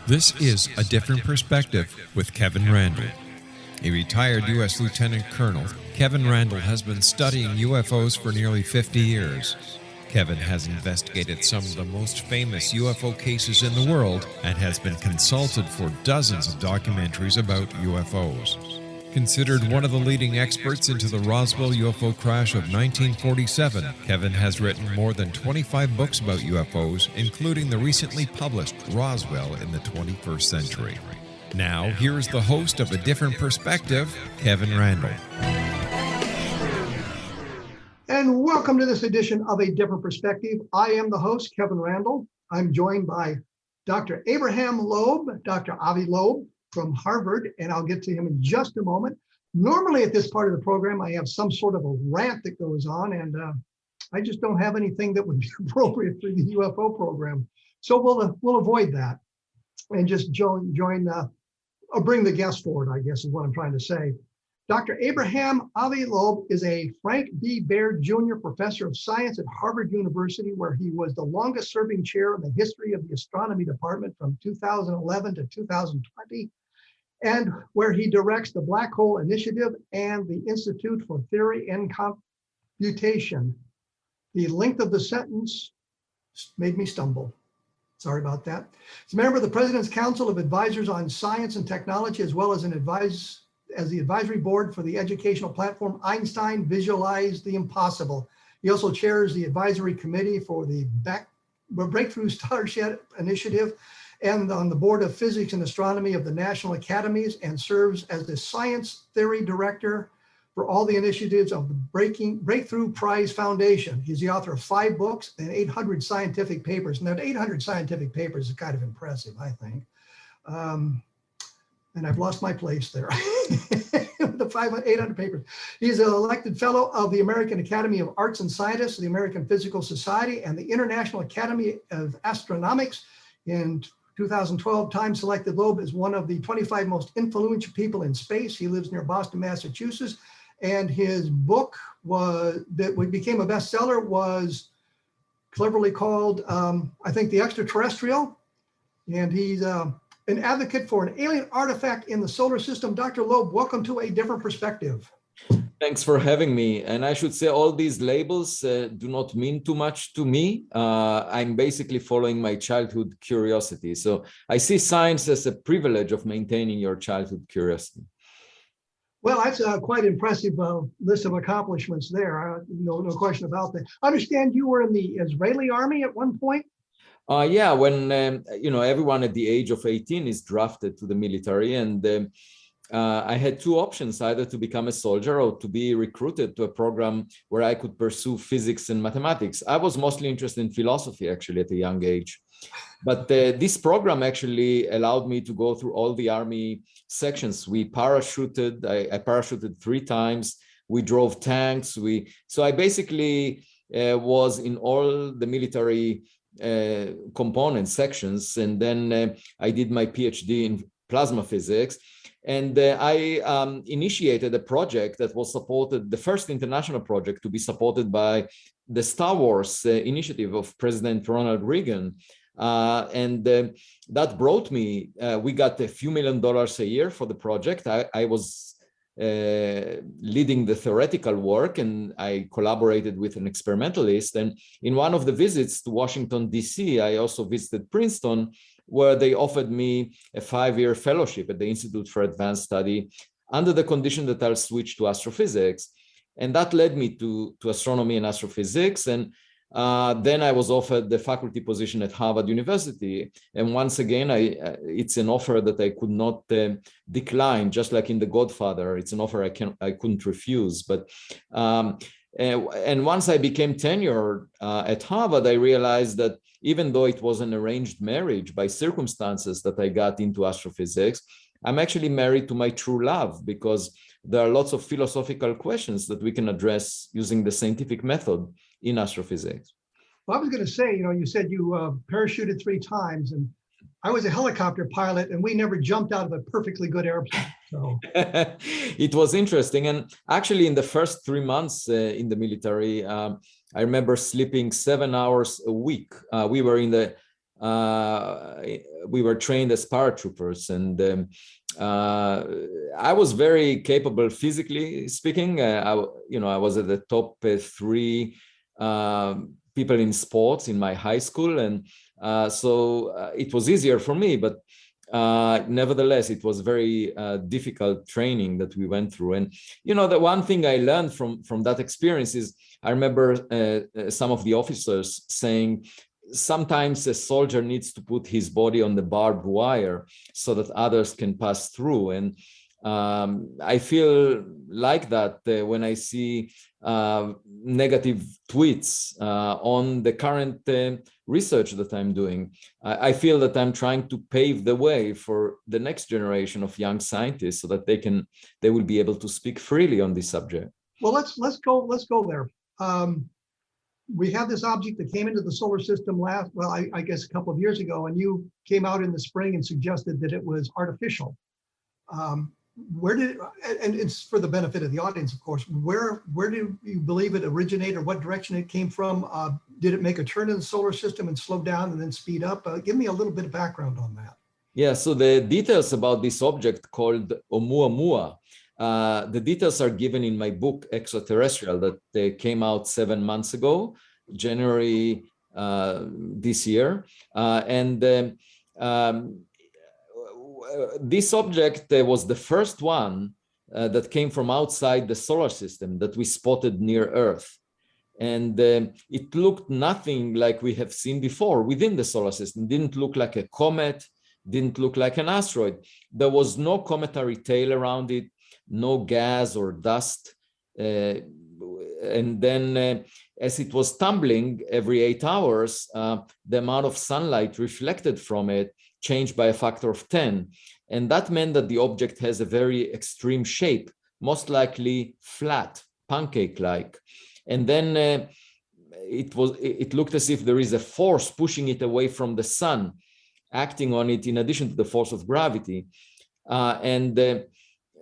This is A Different Perspective with Kevin Randle. A retired U.S. Lieutenant Colonel, Kevin Randle has been studying UFOs for nearly 50 years. Kevin has investigated some of the most famous UFO cases in the world and has been consulted for dozens of documentaries about UFOs. Considered one of the leading experts into the Roswell UFO crash of 1947, Kevin has written more than 25 books about UFOs, including the recently published Roswell in the 21st Century. Now, here's the host of A Different Perspective, Kevin Randle. And welcome to this edition of A Different Perspective. I am the host, Kevin Randle. I'm joined by Dr. Abraham Loeb, Dr. Avi Loeb from Harvard, and I'll get to him in just a moment. Normally at this part of the program, I have some sort of a rant that goes on, and I just don't have anything that would be appropriate for the UFO program. So we'll avoid that and just bring the guest forward, I guess is what I'm trying to say. Dr. Abraham Avi Loeb is a Frank B. Baird Jr. Professor of Science at Harvard University, where he was the longest serving chair in the history of the astronomy department from 2011 to 2020, and where he directs the Black Hole Initiative and the Institute for Theory and Computation. The length of the sentence made me stumble. Sorry about that. He's a member of the President's Council of Advisors on Science and Technology, as well as the advisory board for the educational platform Einstein Visualize the Impossible. He also chairs the advisory committee for the Breakthrough Starshot Initiative and on the board of Physics and Astronomy of the National Academies, and serves as the science theory director for all the initiatives of the Breakthrough Prize Foundation. He's the author of 5 books and 800 scientific papers. Now, 800 scientific papers is kind of impressive, I think. And I've lost my place there. The 800 papers. He's an elected fellow of the American Academy of Arts and Sciences, the American Physical Society, and the International Academy of Astronautics. In 2012, Time selected Loeb as one of the 25 most influential people in space. He lives near Boston, Massachusetts, and his book that became a bestseller was cleverly called, I think, The Extraterrestrial, and he's an advocate for an alien artifact in the solar system. Dr. Loeb, welcome to A Different Perspective. Thanks for having me. And I should say all these labels do not mean too much to me. I'm basically following my childhood curiosity. So I see science as a privilege of maintaining your childhood curiosity. Well, that's a quite impressive list of accomplishments there. No question about that. I understand you were in the Israeli army at one point. Yeah, when everyone at the age of 18 is drafted to the military, and I had 2 options: either to become a soldier or to be recruited to a program where I could pursue physics and mathematics. I was mostly interested in philosophy, actually, at a young age. But this program actually allowed me to go through all the army sections. We parachuted. I parachuted 3 times. We drove tanks. So I basically was in all the military component sections, and then I did my PhD in plasma physics, and I initiated a project that was supported, the first international project to be supported by the Star Wars initiative of President Ronald Reagan, and that brought me, we got a few $1 million a year for the project. I was leading the theoretical work, and I collaborated with an experimentalist. And in one of the visits to Washington, D.C., I also visited Princeton, where they offered me a 5-year fellowship at the Institute for Advanced Study under the condition that I'll switch to astrophysics. And that led me to astronomy and astrophysics. And then I was offered the faculty position at Harvard University. And once again, it's an offer that I could not decline, just like in The Godfather. It's an offer I couldn't refuse. But and once I became tenured at Harvard, I realized that even though it was an arranged marriage by circumstances that I got into astrophysics, I'm actually married to my true love, because there are lots of philosophical questions that we can address using the scientific method in astrophysics. Well, I was going to say, you said you parachuted 3 times, and I was a helicopter pilot, and we never jumped out of a perfectly good airplane. So it was interesting. And actually, in the first 3 months in the military, I remember sleeping 7 hours a week. We were in the we were trained as paratroopers, and I was very capable physically speaking. I was at the top 3 people in sports in my high school, and so it was easier for me. But nevertheless, it was very difficult training that we went through. And the one thing I learned from that experience is, I remember some of the officers saying, sometimes a soldier needs to put his body on the barbed wire so that others can pass through. And I feel like that when I see negative tweets on the current research that I'm doing. I feel that I'm trying to pave the way for the next generation of young scientists so that they will be able to speak freely on this subject. Well, let's go there. We have this object that came into the solar system I guess a couple of years ago, and you came out in the spring and suggested that it was artificial. And it's for the benefit of the audience, of course, where do you believe it originated, or what direction it came from? Did it make a turn in the solar system and slow down and then speed up? Give me a little bit of background on that. Yeah, so the details about this object called Oumuamua, the details are given in my book, Extraterrestrial, that came out 7 months ago, January this year. This object was the first one that came from outside the solar system that we spotted near Earth. And it looked nothing like we have seen before within the solar system. Didn't look like a comet, didn't look like an asteroid. There was no cometary tail around it, no gas or dust. And then as it was tumbling every 8 hours, the amount of sunlight reflected from it changed by a factor of 10. And that meant that the object has a very extreme shape, most likely flat, pancake-like. And then it looked as if there is a force pushing it away from the sun, acting on it in addition to the force of gravity.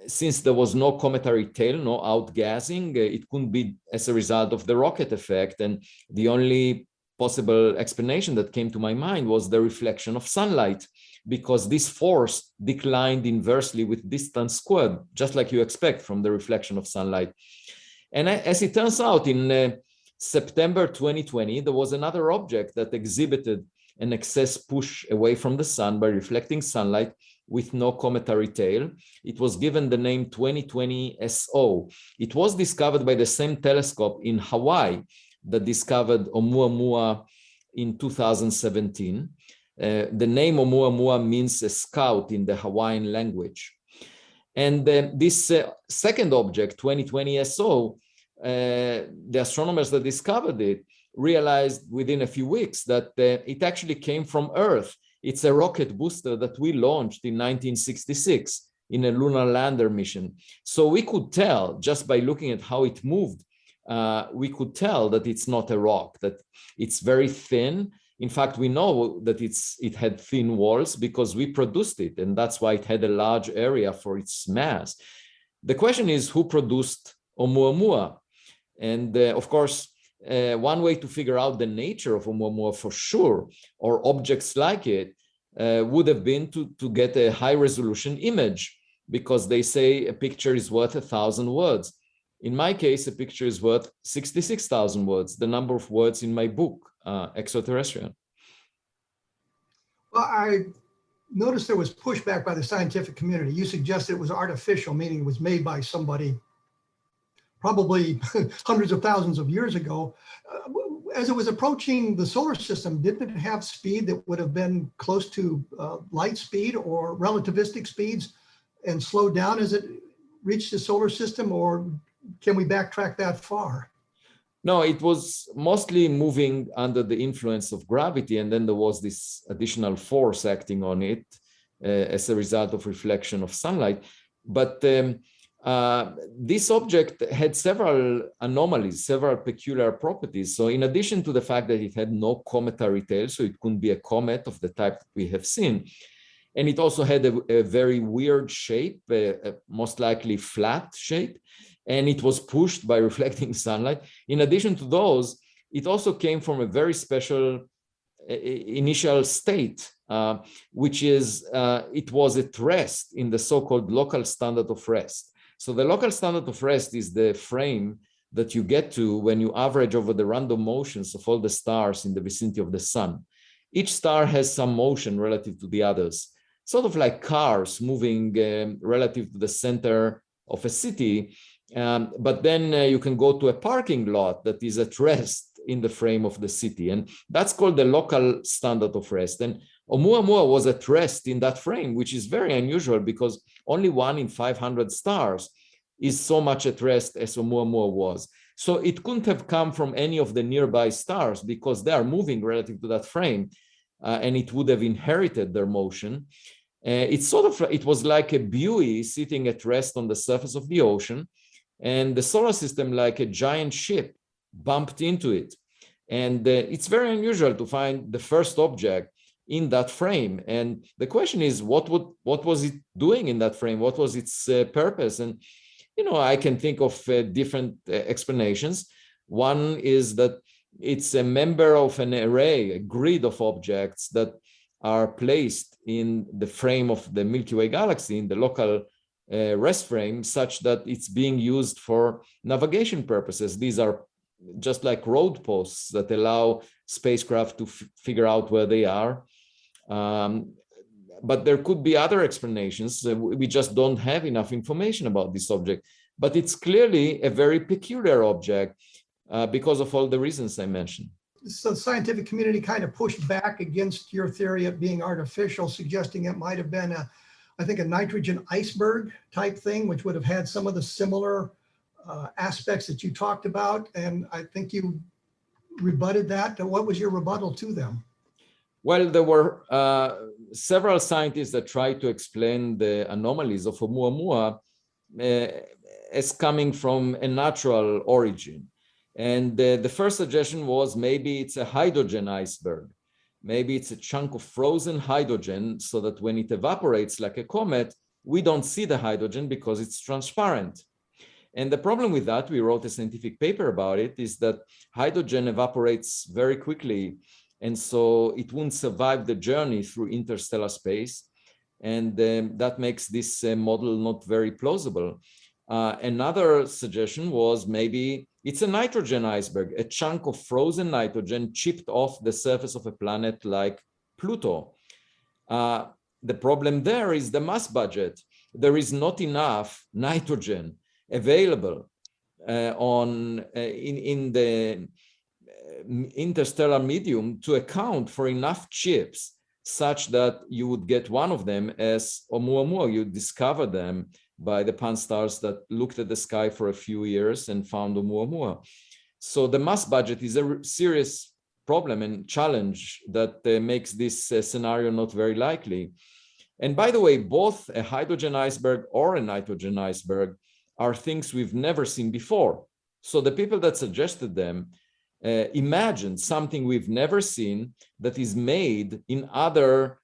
Since there was no cometary tail, no outgassing, it couldn't be as a result of the rocket effect. And the only possible explanation that came to my mind was the reflection of sunlight, because this force declined inversely with distance squared, just like you expect from the reflection of sunlight. And as it turns out, in September 2020, there was another object that exhibited an excess push away from the sun by reflecting sunlight with no cometary tail. It was given the name 2020 SO. It was discovered by the same telescope in Hawaii that discovered Oumuamua in 2017. The name Oumuamua means a scout in the Hawaiian language. And this second object, 2020 SO, the astronomers that discovered it realized within a few weeks that it actually came from Earth. It's a rocket booster that we launched in 1966 in a lunar lander mission. So we could tell, just by looking at how it moved, we could tell that it's not a rock, that it's very thin. In fact, we know that it had thin walls because we produced it, and that's why it had a large area for its mass. The question is, who produced Oumuamua? And of course, one way to figure out the nature of Oumuamua for sure, or objects like it, would have been to get a high resolution image, because they say a picture is worth 1,000 words. In my case, a picture is worth 66,000 words, the number of words in my book, Extraterrestrial. Well, I noticed there was pushback by the scientific community. You suggested it was artificial, meaning it was made by somebody probably hundreds of thousands of years ago. As it was approaching the solar system, didn't it have speed that would have been close to light speed or relativistic speeds and slow down as it reached the solar system, or can we backtrack that far? No, it was mostly moving under the influence of gravity, and then there was this additional force acting on it as a result of reflection of sunlight. But this object had several anomalies, several peculiar properties. So in addition to the fact that it had no cometary tail, so it couldn't be a comet of the type that we have seen, and it also had a very weird shape, most likely flat shape, and it was pushed by reflecting sunlight. In addition to those, it also came from a very special initial state, which is it was at rest in the so-called local standard of rest. So the local standard of rest is the frame that you get to when you average over the random motions of all the stars in the vicinity of the sun. Each star has some motion relative to the others, sort of like cars moving relative to the center of a city. But then you can go to a parking lot that is at rest in the frame of the city. And that's called the local standard of rest. And Oumuamua was at rest in that frame, which is very unusual because only 1 in 500 stars is so much at rest as Oumuamua was. So it couldn't have come from any of the nearby stars because they are moving relative to that frame, and it would have inherited their motion. It was like a buoy sitting at rest on the surface of the ocean, and the solar system, like a giant ship, bumped into it. And it's very unusual to find the first object in that frame. And the question is, what was it doing in that frame? What was its purpose? And I can think of different explanations. One is that it's a member of an array, a grid of objects that are placed in the frame of the Milky Way galaxy, in the local rest frame, such that it's being used for navigation purposes. These are just like road posts that allow spacecraft to figure out where they are. But there could be other explanations. We just don't have enough information about this object. But it's clearly a very peculiar object because of all the reasons I mentioned. So the scientific community kind of pushed back against your theory of being artificial, suggesting it might have been I think a nitrogen iceberg type thing, which would have had some of the similar aspects that you talked about. And I think you rebutted that. What was your rebuttal to them? Well, there were several scientists that tried to explain the anomalies of Oumuamua as coming from a natural origin. And the first suggestion was maybe it's a hydrogen iceberg. Maybe it's a chunk of frozen hydrogen so that when it evaporates like a comet, we don't see the hydrogen because it's transparent. And the problem with that, we wrote a scientific paper about it, is that hydrogen evaporates very quickly. And so it won't survive the journey through interstellar space. And that makes this model not very plausible. Another suggestion was maybe it's a nitrogen iceberg, a chunk of frozen nitrogen chipped off the surface of a planet like Pluto. The problem there is the mass budget. There is not enough nitrogen available in the interstellar medium to account for enough chips such that you would get one of them as Oumuamua. You discover them by the pan-stars that looked at the sky for a few years and found Oumuamua. So the mass budget is a serious problem and challenge that makes this scenario not very likely. And by the way, both a hydrogen iceberg or a nitrogen iceberg are things we've never seen before. So the people that suggested them imagined something we've never seen that is made in other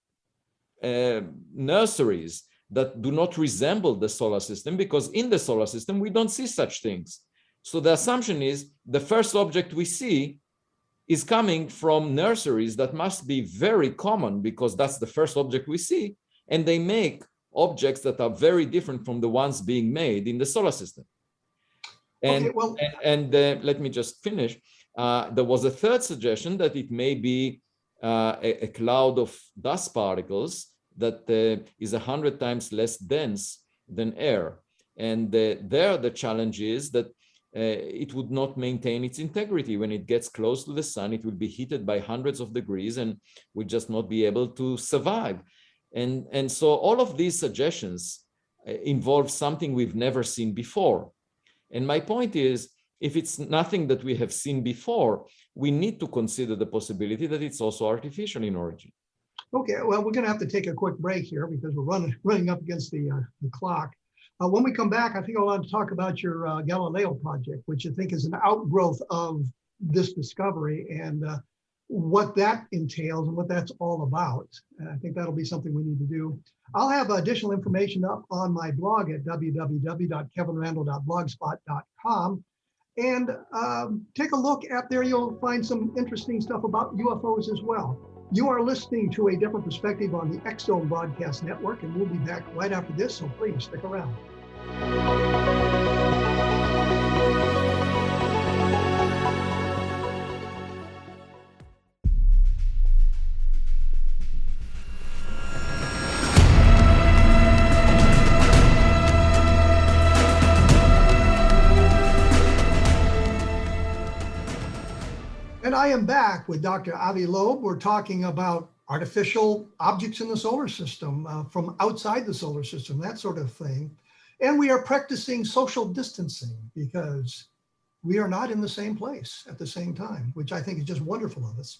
nurseries that do not resemble the solar system, because in the solar system, we don't see such things. So the assumption is the first object we see is coming from nurseries that must be very common because that's the first object we see. And they make objects that are very different from the ones being made in the solar system. And, okay, well, let me just finish. There was a third suggestion that it may be a cloud of dust particles that is 100 times less dense than air. And there the challenge is that it would not maintain its integrity. When it gets close to the sun, it will be heated by hundreds of degrees and will just not be able to survive. And so all of these suggestions involve something we've never seen before. And my point is, if it's nothing that we have seen before, we need to consider the possibility that it's also artificial in origin. Okay, well, we're going to have to take a quick break here because we're running up against the clock. When we come back, I think I want to talk about your Galileo project, which I think is an outgrowth of this discovery and what that entails and what that's all about. And I think that'll be something we need to do. I'll have additional information up on my blog at www.kevinrandle.blogspot.com. And take a look at there. You'll find some interesting stuff about UFOs as well. You are listening to A Different Perspective on the X-Zone Broadcast Network, and we'll be back right after this, so please stick around. And I am back with Dr. Avi Loeb. We're talking about artificial objects in the solar system, from outside the solar system, that sort of thing. And we are practicing social distancing because we are not in the same place at the same time, which I think is just wonderful of us.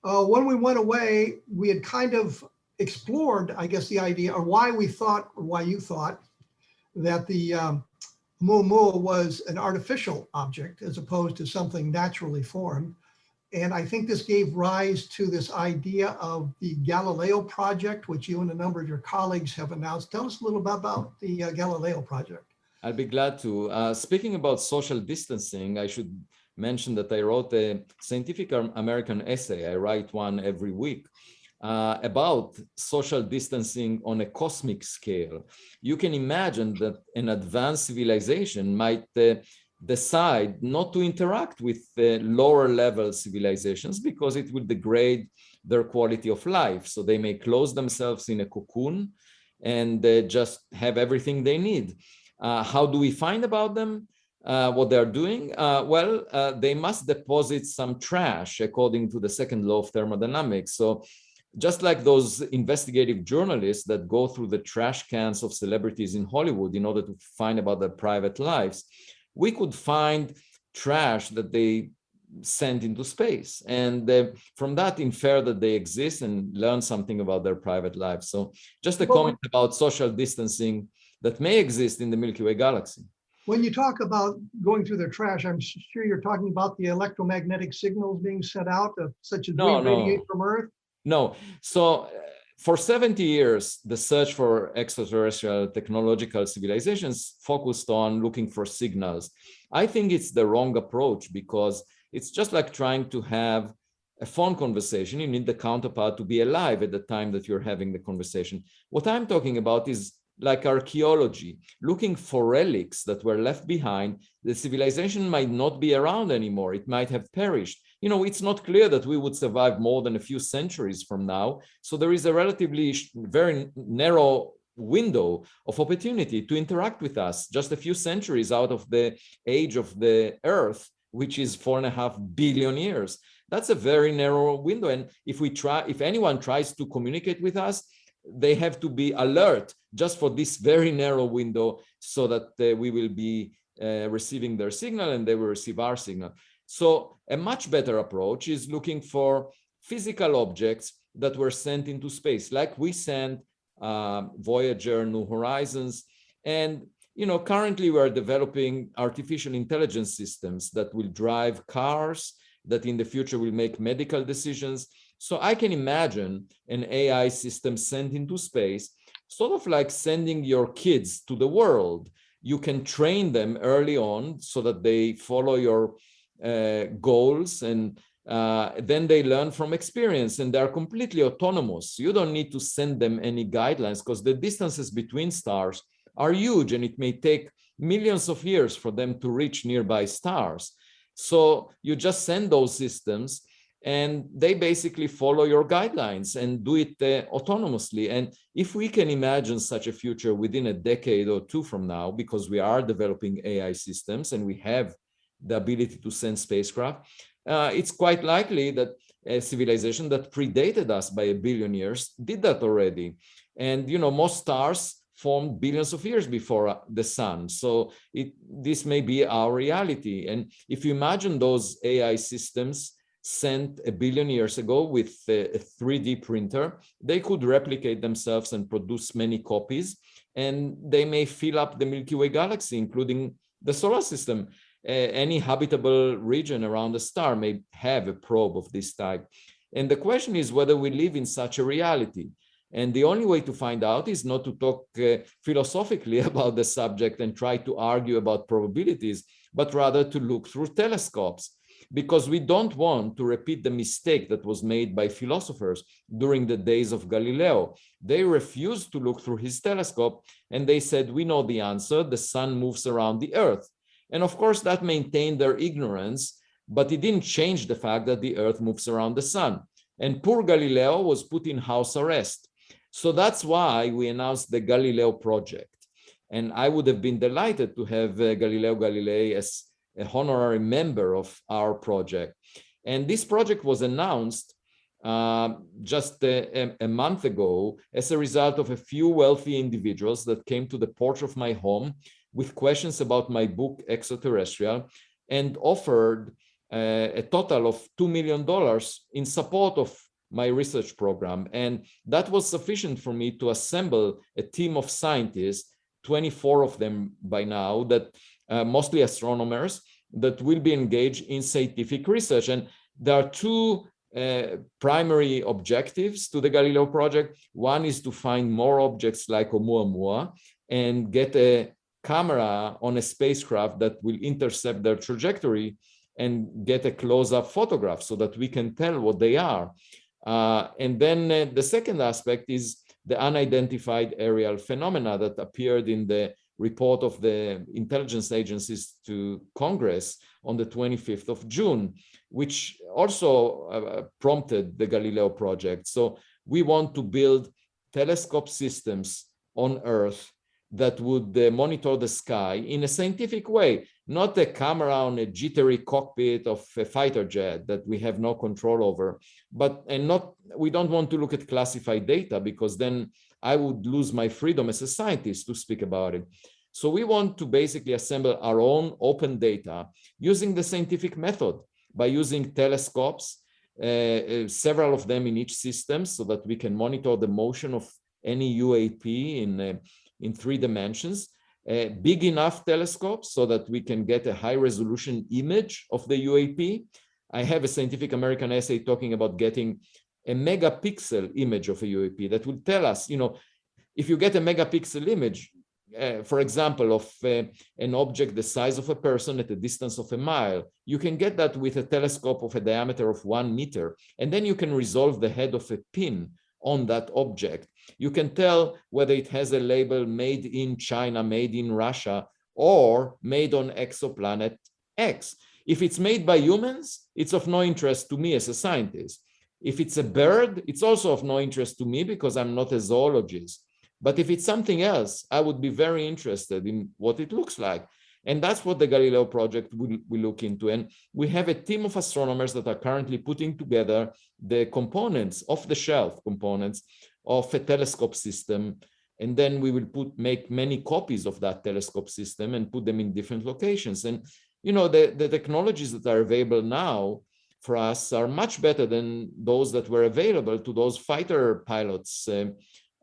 When we went away, we had kind of explored, I guess, the idea, or why we thought, or why you thought that the Mumu was an artificial object as opposed to something naturally formed. And I think this gave rise to this idea of the Galileo project, which you and a number of your colleagues have announced. Tell us a little bit about the Galileo project. I'd be glad to. Speaking about social distancing, I should mention that I wrote a Scientific American essay. I write one every week about social distancing on a cosmic scale. You can imagine that an advanced civilization might decide not to interact with lower level civilizations because it will degrade their quality of life. So they may close themselves in a cocoon and just have everything they need. How do we find about them? What they're doing? They must deposit some trash according to the second law of thermodynamics. So just like those investigative journalists that go through the trash cans of celebrities in Hollywood in order to find about their private lives, we could find trash that they sent into space. And from that, infer that they exist and learn something about their private lives. So just a comment about social distancing that may exist in the Milky Way galaxy. When you talk about going through their trash, I'm sure you're talking about the electromagnetic signals being sent out, such as we radiate from Earth. No. So for 70 years, the search for extraterrestrial technological civilizations focused on looking for signals. I think it's the wrong approach because it's just like trying to have a phone conversation. You need the counterpart to be alive at the time that you're having the conversation. What I'm talking about is like archaeology, looking for relics that were left behind. The civilization might not be around anymore. It might have perished. You know, it's not clear that we would survive more than a few centuries from now. So there is a relatively very narrow window of opportunity to interact with us, just a few centuries out of the age of the Earth, which is 4.5 billion years. That's a very narrow window. And if anyone tries to communicate with us, they have to be alert just for this very narrow window so that we will be receiving their signal and they will receive our signal. So a much better approach is looking for physical objects that were sent into space, like we sent Voyager, New Horizons. And, you know, currently we're developing artificial intelligence systems that will drive cars, that in the future will make medical decisions. So I can imagine an AI system sent into space, sort of like sending your kids to the world. You can train them early on so that they follow your goals, and then they learn from experience and they're completely autonomous. You don't need to send them any guidelines because the distances between stars are huge and it may take millions of years for them to reach nearby stars. So you just send those systems and they basically follow your guidelines and do it autonomously. And if we can imagine such a future within a decade or two from now, because we are developing AI systems and we have the ability to send spacecraft, it's quite likely that a civilization that predated us by 1 billion years did that already. And, you know, most stars formed billions of years before the sun. So this may be our reality. And if you imagine those AI systems sent 1 billion years ago with a 3D printer, they could replicate themselves and produce many copies, and they may fill up the Milky Way galaxy, including the solar system. Any habitable region around a star may have a probe of this type. And the question is whether we live in such a reality. And the only way to find out is not to talk philosophically about the subject and try to argue about probabilities, but rather to look through telescopes. because we don't want to repeat the mistake that was made by philosophers during the days of Galileo. They refused to look through his telescope, and they said, we know the answer, the sun moves around the earth. And of course, that maintained their ignorance, but it didn't change the fact that the earth moves around the sun. And poor Galileo was put in house arrest. So that's why we announced the Galileo project. And I would have been delighted to have Galileo Galilei as a honorary member of our project. And this project was announced just a month ago as a result of a few wealthy individuals that came to the porch of my home with questions about my book, Extraterrestrial, and offered a total of $2 million in support of my research program. And that was sufficient for me to assemble a team of scientists, 24 of them by now, that mostly astronomers, that will be engaged in scientific research. And there are two primary objectives to the Galileo project. One is to find more objects like Oumuamua and get a camera on a spacecraft that will intercept their trajectory and get a close-up photograph so that we can tell what they are. And then the second aspect is the unidentified aerial phenomena that appeared in the report of the intelligence agencies to Congress on the 25th of June, which also prompted the Galileo project. So we want to build telescope systems on Earth that would monitor the sky in a scientific way, not a camera on a jittery cockpit of a fighter jet that we have no control over, we don't want to look at classified data, because then I would lose my freedom as a scientist to speak about it. So we want to basically assemble our own open data using the scientific method by using telescopes, several of them in each system, so that we can monitor the motion of any UAP in 3 dimensions, big enough telescopes so that we can get a high resolution image of the UAP. I have a Scientific American essay talking about getting a megapixel image of a UAP that will tell us, if you get a megapixel image, for example, of an object the size of a person at a distance of a mile, you can get that with a telescope of a diameter of 1 meter, and then you can resolve the head of a pin on that object. You can tell whether it has a label made in China, made in Russia, or made on exoplanet X. If it's made by humans, it's of no interest to me as a scientist. If it's a bird, it's also of no interest to me because I'm not a zoologist. But if it's something else, I would be very interested in what it looks like. And that's what the Galileo project will look into. And we have a team of astronomers that are currently putting together the components, off-the-shelf components of a telescope system. And then we will make many copies of that telescope system and put them in different locations. And, the technologies that are available now for us are much better than those that were available to those fighter pilots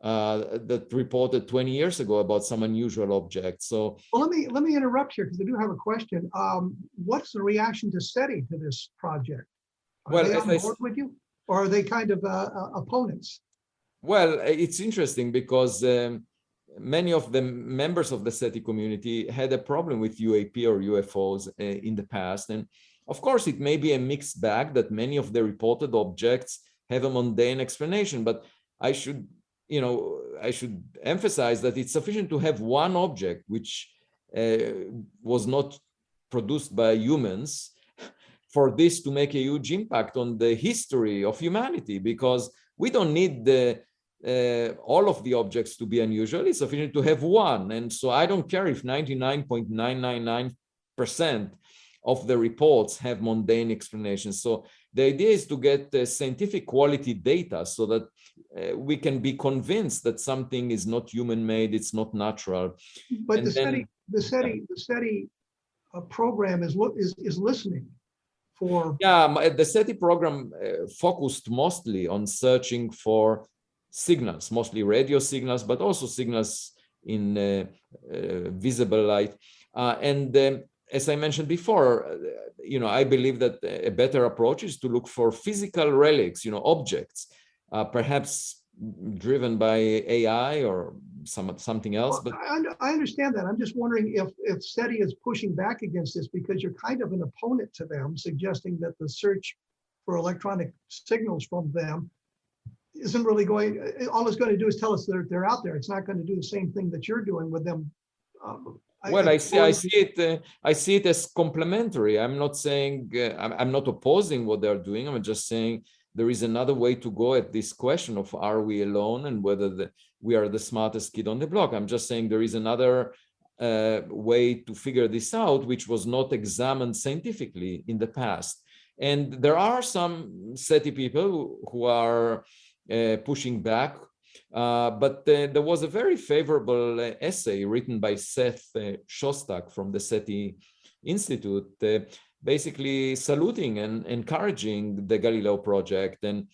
that reported 20 years ago about some unusual objects. So, well, let me interrupt here because I do have a question. What's the reaction to SETI to this project? Are they on board with you, or are they kind of opponents? Well, it's interesting because many of the members of the SETI community had a problem with UAP or UFOs in the past. And of course, it may be a mixed bag that many of the reported objects have a mundane explanation, but I should emphasize that it's sufficient to have one object which was not produced by humans for this to make a huge impact on the history of humanity, because we don't need all of the objects to be unusual. It's sufficient to have one. And so I don't care if 99.999% of the reports have mundane explanations. So the idea is to get scientific quality data so that we can be convinced that something is not human-made, it's not natural. But the SETI program is listening for. Yeah, the SETI program focused mostly on searching for signals, mostly radio signals, but also signals in visible light. As I mentioned before, I believe that a better approach is to look for physical relics, objects, perhaps driven by AI or something else. Well, But I understand that. I'm just wondering if SETI is pushing back against this because you're kind of an opponent to them, suggesting that the search for electronic signals from them isn't really going, all it's going to do is tell us that they're out there. It's not going to do the same thing that you're doing with them. Well, I see it as complementary. I'm not saying I'm not opposing what they're doing. I'm just saying there is another way to go at this question of are we alone and whether we are the smartest kid on the block. I'm just saying there is another way to figure this out, which was not examined scientifically in the past. And there are some SETI people who are pushing back. But there was a very favorable essay written by Seth Shostak from the SETI Institute, basically saluting and encouraging the Galileo project. And,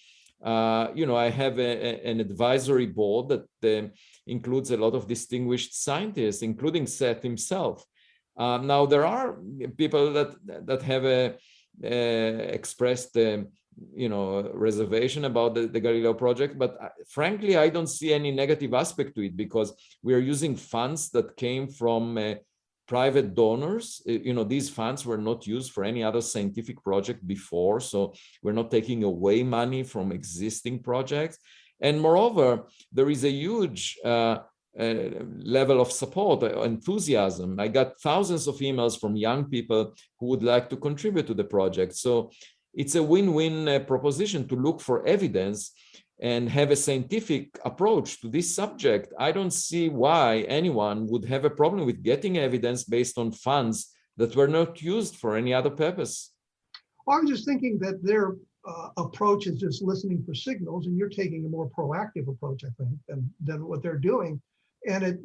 I have an advisory board that includes a lot of distinguished scientists, including Seth himself. Now, there are people that have expressed reservation about the Galileo project, but frankly, I don't see any negative aspect to it because we are using funds that came from private donors. These funds were not used for any other scientific project before, so we're not taking away money from existing projects. And moreover, there is a huge level of support, enthusiasm. I got thousands of emails from young people who would like to contribute to the project. So it's a win-win proposition to look for evidence and have a scientific approach to this subject. I don't see why anyone would have a problem with getting evidence based on funds that were not used for any other purpose. Well, I was just thinking that their approach is just listening for signals, and you're taking a more proactive approach, I think, than what they're doing. And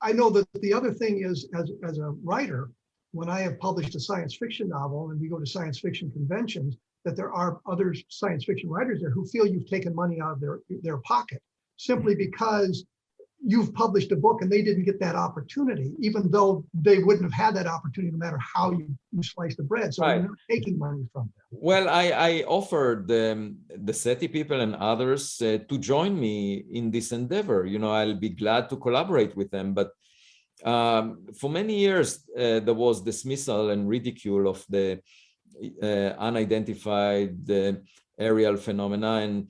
I know that the other thing is, as a writer, when I have published a science fiction novel and we go to science fiction conventions, that there are other science fiction writers there who feel you've taken money out of their pocket simply because you've published a book and they didn't get that opportunity, even though they wouldn't have had that opportunity no matter how you slice the bread. So right. You're not taking money from them. Well, I offered the SETI people and others to join me in this endeavor. I'll be glad to collaborate with them, but for many years, there was dismissal and ridicule of the unidentified aerial phenomena and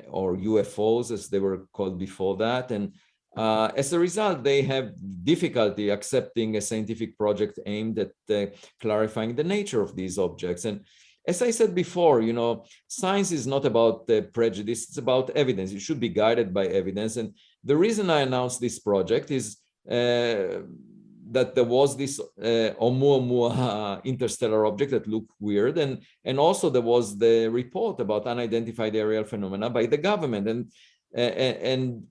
or UFOs, as they were called before that. And as a result, they have difficulty accepting a scientific project aimed at clarifying the nature of these objects. And as I said before, science is not about prejudice, it's about evidence. It should be guided by evidence. And the reason I announced this project is that there was this Oumuamua interstellar object that looked weird, and also there was the report about unidentified aerial phenomena by the government, and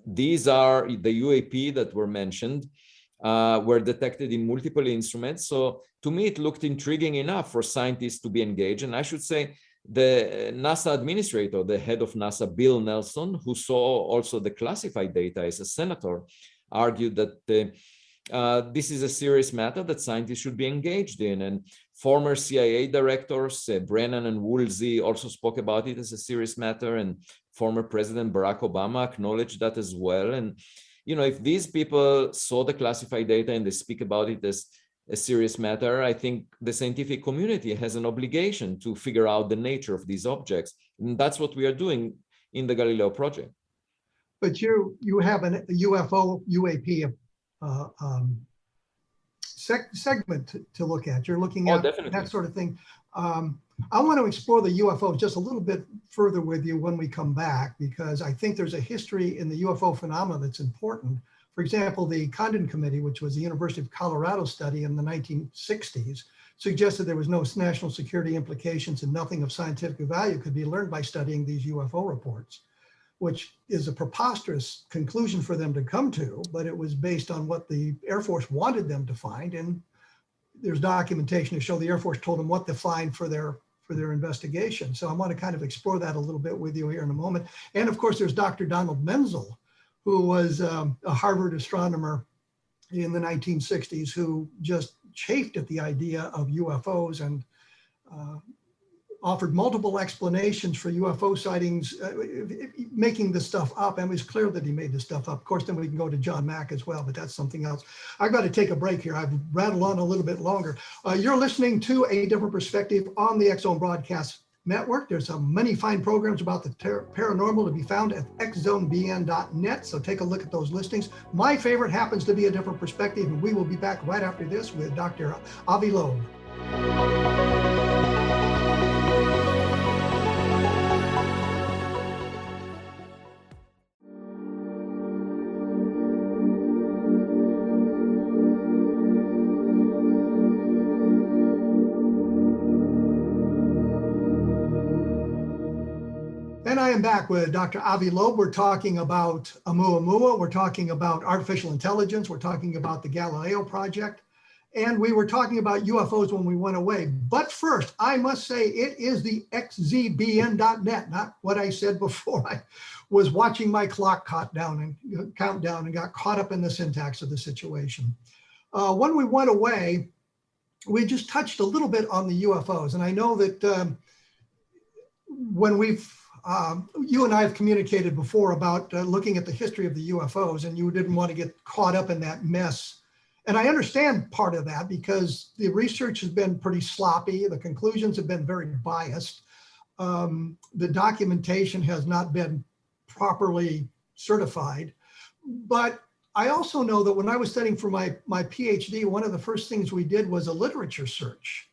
these are the UAP that were mentioned were detected in multiple instruments. So to me, it looked intriguing enough for scientists to be engaged. And I should say, the NASA administrator, the head of NASA, Bill Nelson, who saw also the classified data as a senator, argued that this is a serious matter that scientists should be engaged in. And former CIA directors, Brennan and Woolsey, also spoke about it as a serious matter. And former President Barack Obama acknowledged that as well. And, if these people saw the classified data and they speak about it as a serious matter, I think the scientific community has an obligation to figure out the nature of these objects. And that's what we are doing in the Galileo project. But you have a UFO UAP segment to look at. You're looking at that sort of thing. I want to explore the UFO just a little bit further with you when we come back, because I think there's a history in the UFO phenomena that's important. For example, the Condon Committee, which was the University of Colorado study in the 1960s, suggested there was no national security implications and nothing of scientific value could be learned by studying these UFO reports, which is a preposterous conclusion for them to come to, but it was based on what the Air Force wanted them to find. And there's documentation to show the Air Force told them what to find for their investigation. So I want to kind of explore that a little bit with you here in a moment. And of course, there's Dr. Donald Menzel, who was a Harvard astronomer in the 1960s, who just chafed at the idea of UFOs and offered multiple explanations for UFO sightings, making the stuff up, and it was clear that he made the stuff up. Of course, then we can go to John Mack as well, but that's something else. I've got to take a break here. I've rattled on a little bit longer. You're listening to A Different Perspective on the X-Zone Broadcast Network. There's many fine programs about the paranormal to be found at xzonebn.net, so take a look at those listings. My favorite happens to be A Different Perspective, and we will be back right after this with Dr. Avi Loeb. And I am back with Dr. Avi Loeb. We're talking about Oumuamua. We're talking about artificial intelligence. We're talking about the Galileo project. And we were talking about UFOs when we went away. But first, I must say it is the xzbn.net, not what I said before. I was watching my clock count down and got caught up in the syntax of the situation. When we went away, we just touched a little bit on the UFOs. And I know that when you and I have communicated before about looking at the history of the UFOs, and you didn't want to get caught up in that mess. And I understand part of that because the research has been pretty sloppy. The conclusions have been very biased. The documentation has not been properly certified. But I also know that when I was studying for my PhD, one of the first things we did was a literature search.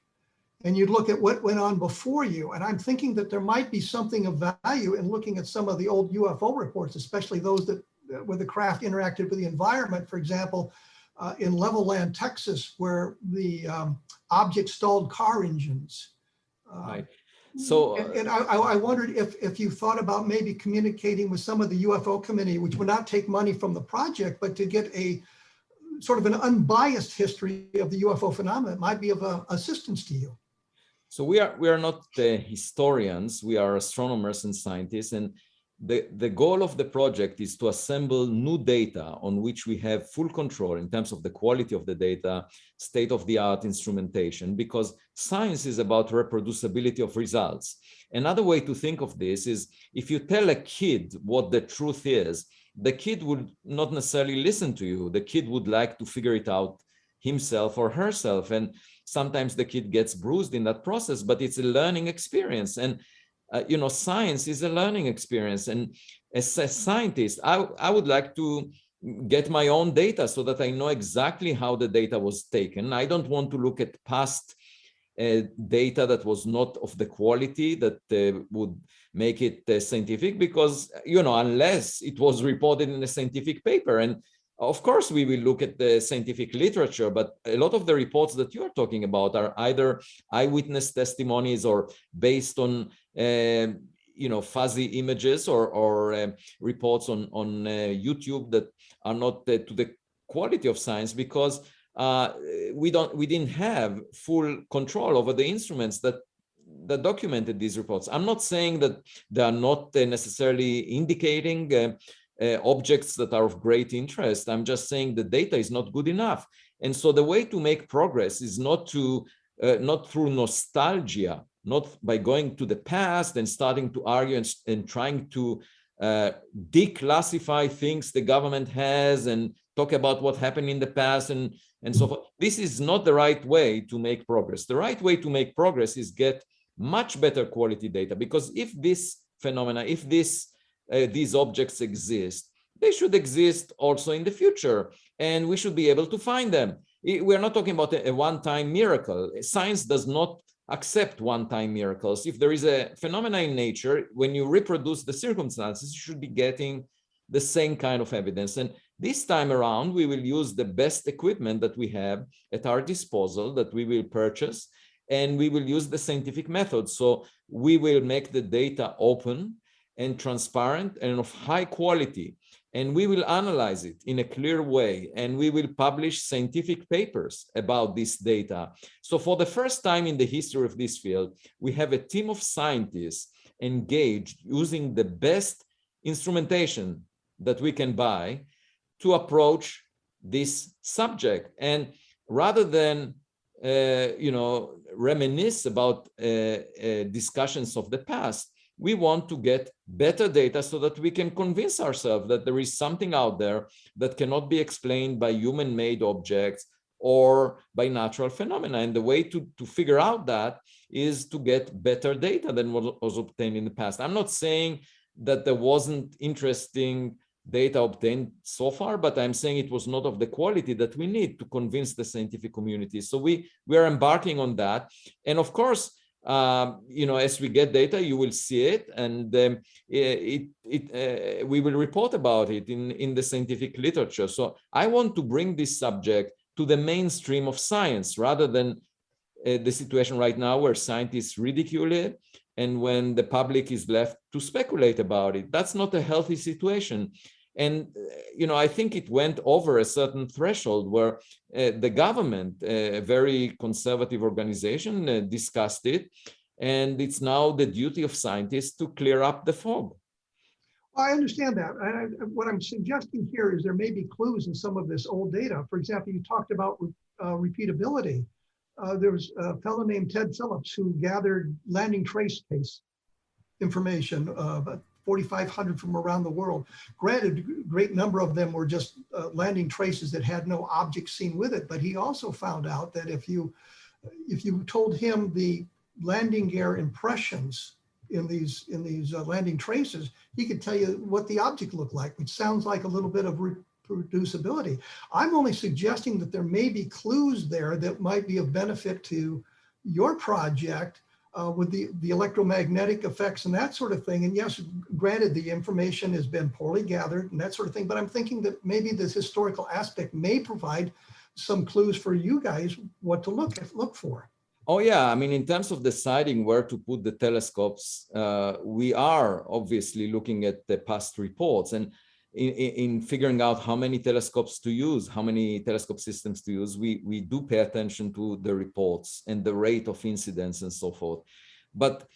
And you'd look at what went on before you. And I'm thinking that there might be something of value in looking at some of the old UFO reports, especially those that where the craft interacted with the environment. For example, in Level Land, Texas, where the object stalled car engines. Right. So, and I wondered if you thought about maybe communicating with some of the UFO committee, which would not take money from the project, but to get a sort of an unbiased history of the UFO phenomenon. It might be of assistance to you. So we are not historians, we are astronomers and scientists, and the goal of the project is to assemble new data on which we have full control in terms of the quality of the data, state-of-the-art instrumentation, because science is about reproducibility of results. Another way to think of this is if you tell a kid what the truth is, the kid would not necessarily listen to you. The kid would like to figure it out himself or herself. And sometimes the kid gets bruised in that process, but it's a learning experience. And, science is a learning experience. And as a scientist, I would like to get my own data so that I know exactly how the data was taken. I don't want to look at past data that was not of the quality that would make it scientific, because, unless it was reported in a scientific paper. And of course, we will look at the scientific literature, but a lot of the reports that you're talking about are either eyewitness testimonies or based on, fuzzy images or reports on YouTube that are not to the quality of science, because we didn't have full control over the instruments that documented these reports. I'm not saying that they are not necessarily indicating objects that are of great interest. I'm just saying the data is not good enough. And so the way to make progress is not through nostalgia, not by going to the past and starting to argue and trying to declassify things the government has and talk about what happened in the past and so forth. This is not the right way to make progress. The right way to make progress is get much better quality data, because if this phenomena, if these objects exist, they should exist also in the future, and we should be able to find them. We're not talking about a one-time miracle. Science does not accept one-time miracles. If there is a phenomena in nature, when you reproduce the circumstances, you should be getting the same kind of evidence. And this time around, we will use the best equipment that we have at our disposal, that we will purchase, and we will use the scientific method. So we will make the data open and transparent and of high quality, and we will analyze it in a clear way, and we will publish scientific papers about this data. So for the first time in the history of this field, we have a team of scientists engaged using the best instrumentation that we can buy to approach this subject. And rather than reminisce about discussions of the past. We want to get better data so that we can convince ourselves that there is something out there that cannot be explained by human-made objects or by natural phenomena. And the way to figure out that is to get better data than what was obtained in the past. I'm not saying that there wasn't interesting data obtained so far, but I'm saying it was not of the quality that we need to convince the scientific community. So we are embarking on that. And of course, as we get data, you will see it, and we will report about it in the scientific literature. So I want to bring this subject to the mainstream of science rather than the situation right now where scientists ridicule it and when the public is left to speculate about it. That's not a healthy situation. And, I think it went over a certain threshold where the government, a very conservative organization, discussed it. And it's now the duty of scientists to clear up the fog. I understand that. What I'm suggesting here is there may be clues in some of this old data. For example, you talked about repeatability. There was a fellow named Ted Phillips who gathered landing trace case information, about 4,500 from around the world. Granted, a great number of them were just landing traces that had no object seen with it. But he also found out that if you told him the landing gear impressions in these landing traces, he could tell you what the object looked like, which sounds like a little bit of reproducibility. I'm only suggesting that there may be clues there that might be of benefit to your project with the electromagnetic effects and that sort of thing. And yes, granted, the information has been poorly gathered and that sort of thing, but I'm thinking that maybe this historical aspect may provide some clues for you guys what to look for. Oh yeah, I mean, in terms of deciding where to put the telescopes, we are obviously looking at the past reports, and in figuring out how many telescopes to use, how many telescope systems to use, we do pay attention to the reports and the rate of incidence and so forth. But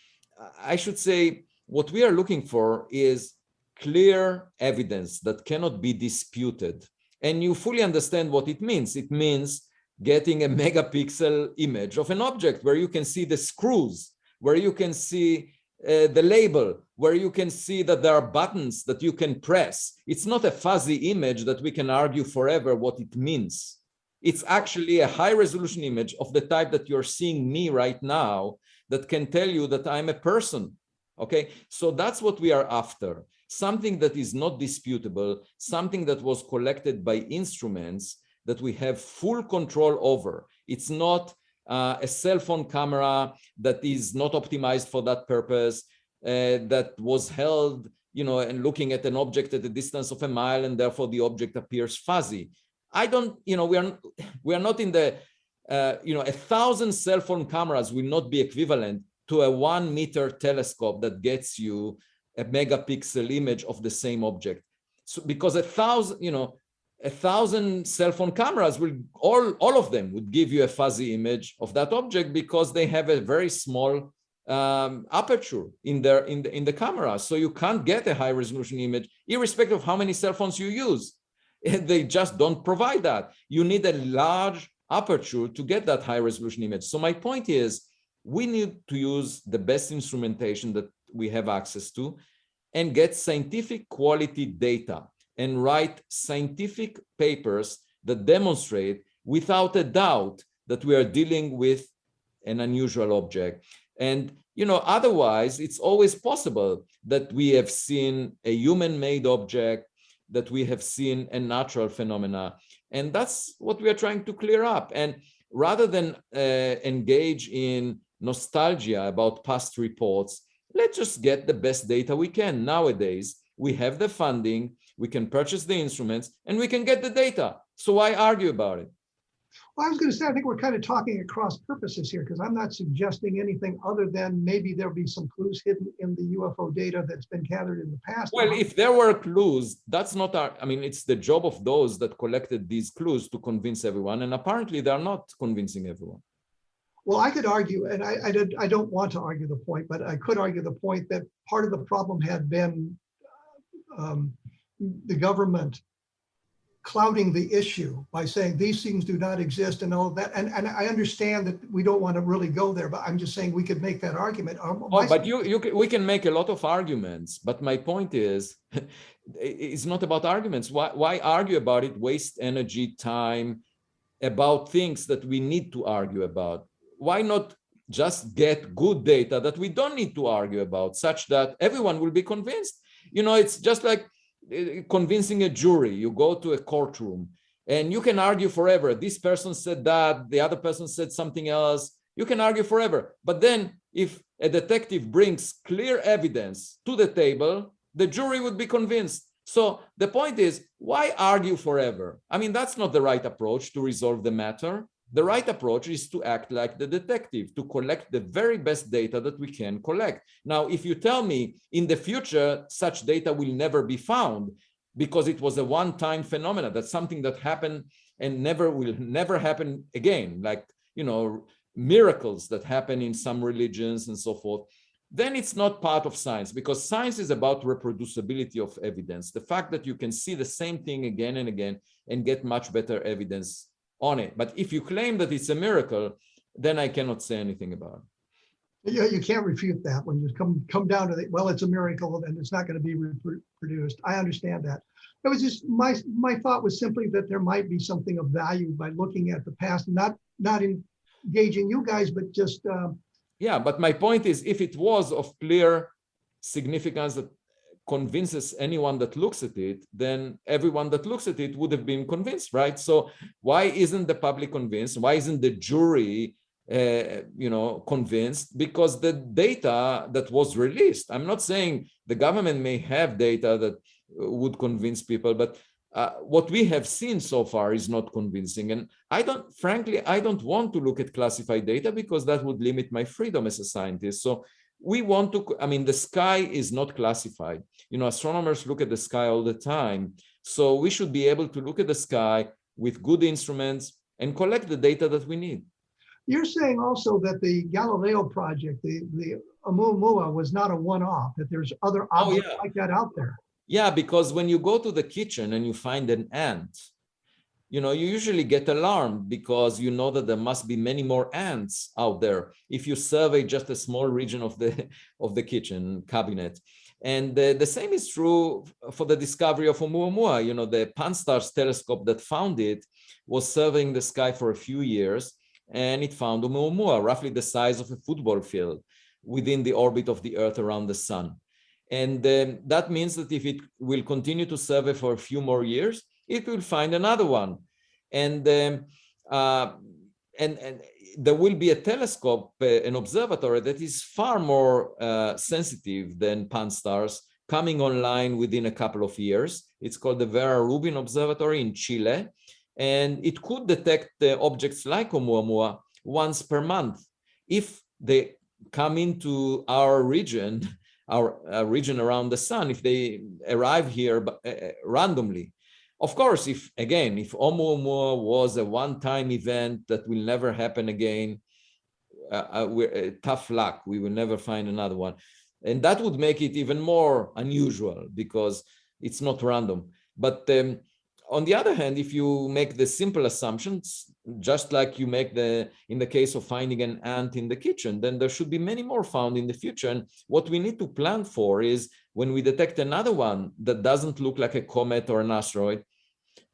I should say what we are looking for is clear evidence that cannot be disputed. And you fully understand what it means. It means getting a megapixel image of an object where you can see the screws, where you can see the label, where you can see that there are buttons that you can press. It's not a fuzzy image that we can argue forever what it means. It's actually a high resolution image of the type that you're seeing me right now that can tell you that I'm a person. Okay, so that's what we are after. Something that is not disputable, something that was collected by instruments that we have full control over. It's not a cell phone camera that is not optimized for that purpose, that was held, and looking at an object at a distance of a mile, and therefore the object appears fuzzy. We are not in the, 1,000 cell phone cameras will not be equivalent to a 1 meter telescope that gets you a megapixel image of the same object. So because 1,000 cell phone cameras will, all of them would give you a fuzzy image of that object because they have a very small aperture in the camera. So you can't get a high resolution image irrespective of how many cell phones you use. They just don't provide that. You need a large aperture to get that high resolution image. So my point is, we need to use the best instrumentation that we have access to and get scientific quality data and write scientific papers that demonstrate without a doubt that we are dealing with an unusual object. And otherwise, it's always possible that we have seen a human-made object, that we have seen a natural phenomena. And that's what we are trying to clear up. And rather than engage in nostalgia about past reports, let's just get the best data we can. Nowadays, we have the funding, we can purchase the instruments, and we can get the data. So why argue about it? Well, I was going to say, I think we're kind of talking across purposes here, because I'm not suggesting anything other than maybe there'll be some clues hidden in the UFO data that's been gathered in the past. Well, if there were clues, that's not it's the job of those that collected these clues to convince everyone. And apparently they're not convincing everyone. Well, I could argue, and I don't want to argue the point, but I could argue the point that part of the problem had been the government clouding the issue by saying these things do not exist and all of that. And I understand that we don't want to really go there, but I'm just saying we could make that argument. But we can make a lot of arguments. But my point is, it's not about arguments. Why argue about it? Waste energy, time about things that we need to argue about. Why not just get good data that we don't need to argue about, such that everyone will be convinced? You know, it's just like convincing a jury. You go to a courtroom and you can argue forever. This person said that, the other person said something else. You can argue forever. But then if a detective brings clear evidence to the table, the jury would be convinced. So the point is, why argue forever? I mean, that's not the right approach to resolve the matter. The right approach is to act like the detective, to collect the very best data that we can collect. Now, if you tell me in the future, such data will never be found because it was a one-time phenomenon, that's something that happened and will never happen again, like, you know, miracles that happen in some religions and so forth, then it's not part of science, because science is about reproducibility of evidence. The fact that you can see the same thing again and again and get much better evidence on it. But if you claim that it's a miracle, then I cannot say anything about it. Yeah, you can't refute that when you come down to the, well, it's a miracle and it's not going to be reproduced. I understand that. It was just my thought was simply that there might be something of value by looking at the past, not engaging you guys, but just yeah, but my point is, if it was of clear significance that convinces anyone that looks at it, then everyone that looks at it would have been convinced, right? So why isn't the public convinced? Why isn't the jury, convinced? Because the data that was released, I'm not saying the government may have data that would convince people, but what we have seen so far is not convincing. And frankly, I don't want to look at classified data because that would limit my freedom as a scientist. So we want to, the sky is not classified. You know, astronomers look at the sky all the time. So we should be able to look at the sky with good instruments and collect the data that we need. You're saying also that the Galileo project, the Oumuamua, was not a one-off, that there's other objects like that out there. Yeah, because when you go to the kitchen and you find an ant, you usually get alarmed because you know that there must be many more ants out there if you survey just a small region of the kitchen cabinet. And the same is true for the discovery of Oumuamua. You know, the Pan-STARRS telescope that found it was surveying the sky for a few years, and it found Oumuamua, roughly the size of a football field, within the orbit of the Earth around the sun. And that means that if it will continue to survey for a few more years, it will find another one. And there will be a telescope, an observatory that is far more sensitive than Pan-STARRS, coming online within a couple of years. It's called the Vera Rubin Observatory in Chile. And it could detect objects like Oumuamua once per month. If they come into our region, our region around the sun, if they arrive here randomly. Of course, if Oumuamua was a one-time event that will never happen again, tough luck, we will never find another one. And that would make it even more unusual because it's not random. But on the other hand, if you make the simple assumptions, just like you make in the case of finding an ant in the kitchen, then there should be many more found in the future. And what we need to plan for is when we detect another one that doesn't look like a comet or an asteroid,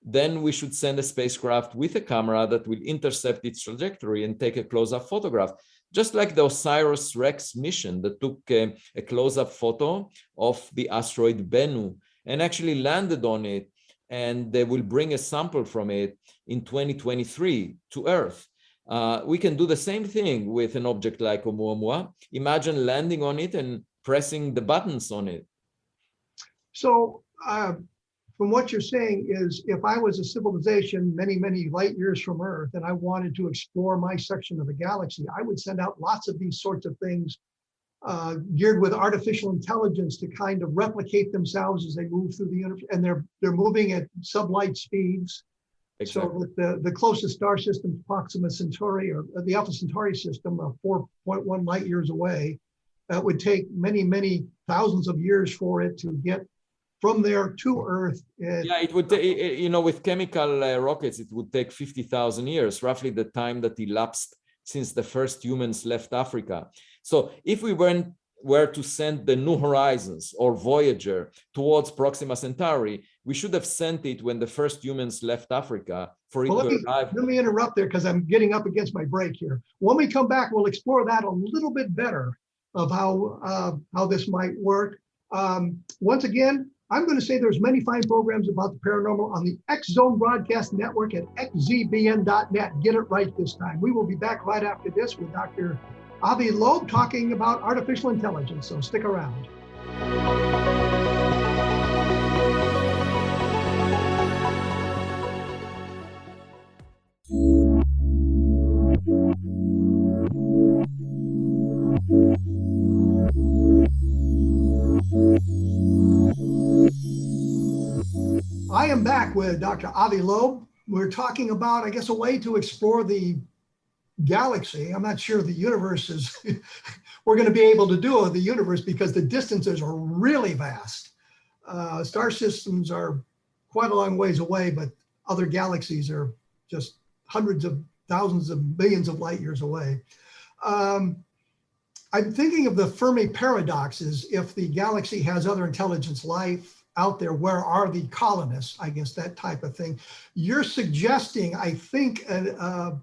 then we should send a spacecraft with a camera that will intercept its trajectory and take a close-up photograph. Just like the OSIRIS-REx mission that took a close-up photo of the asteroid Bennu and actually landed on it, and they will bring a sample from it in 2023 to Earth. We can do the same thing with an object like Oumuamua. Imagine landing on it and pressing the buttons on it. So from what you're saying is, if I was a civilization many, many light years from Earth and I wanted to explore my section of the galaxy, I would send out lots of these sorts of things geared with artificial intelligence to kind of replicate themselves as they move through the universe, and they're moving at sublight speeds. Exactly. So with the closest star system, Proxima Centauri, or the Alpha Centauri system, 4.1 light years away, it would take many, many thousands of years for it to get from there to Earth. Yeah, it would, with chemical rockets, it would take 50,000 years, roughly the time that elapsed since the first humans left Africa. So if we were to send the New Horizons or Voyager towards Proxima Centauri, we should have sent it when the first humans left Africa for it to arrive. Let me interrupt there because I'm getting up against my break here. When we come back, we'll explore that a little bit better of how this might work. Once again, I'm going to say there's many fine programs about the paranormal on the X Zone Broadcast Network at xzbn.net. Get it right this time. We will be back right after this with Dr. Avi Loeb talking about artificial intelligence, so stick around. I am back with Dr. Avi Loeb. We're talking about, I guess, a way to explore the galaxy. I'm not sure the universe is, we're going to be able to do the universe because the distances are really vast. Star systems are quite a long ways away, but other galaxies are just hundreds of thousands of millions of light years away. I'm thinking of the Fermi paradoxes. If the galaxy has other intelligence life out there, where are the colonists? I guess that type of thing. You're suggesting, I think, an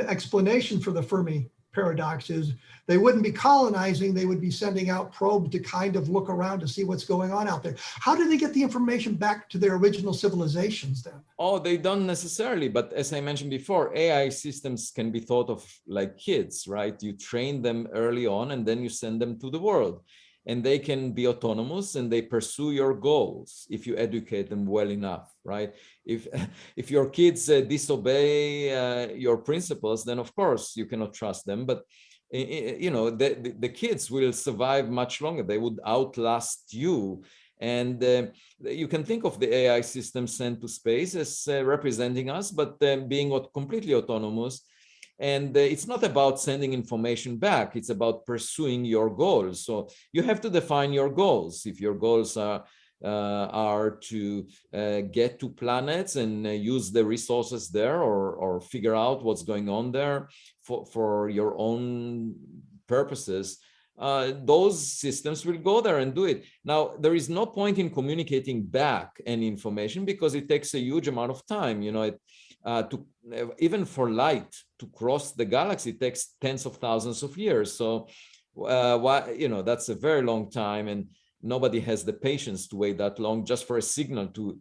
explanation for the Fermi paradox is they wouldn't be colonizing, they would be sending out probes to kind of look around to see what's going on out there. How do they get the information back to their original civilizations then? Oh, they don't necessarily, but as I mentioned before, AI systems can be thought of like kids, right? You train them early on and then you send them to the world. And they can be autonomous and they pursue your goals if you educate them well enough, right? If your kids disobey your principles, then of course you cannot trust them. But the kids will survive much longer. They would outlast you. And you can think of the AI system sent to space as representing us, but being completely autonomous. And it's not about sending information back. It's about pursuing your goals. So you have to define your goals. If your goals are to get to planets and use the resources there, or figure out what's going on there for your own purposes, those systems will go there and do it. Now, there is no point in communicating back any information because it takes a huge amount of time. Even for light to cross the galaxy, it takes tens of thousands of years. So, that's a very long time, and nobody has the patience to wait that long just for a signal to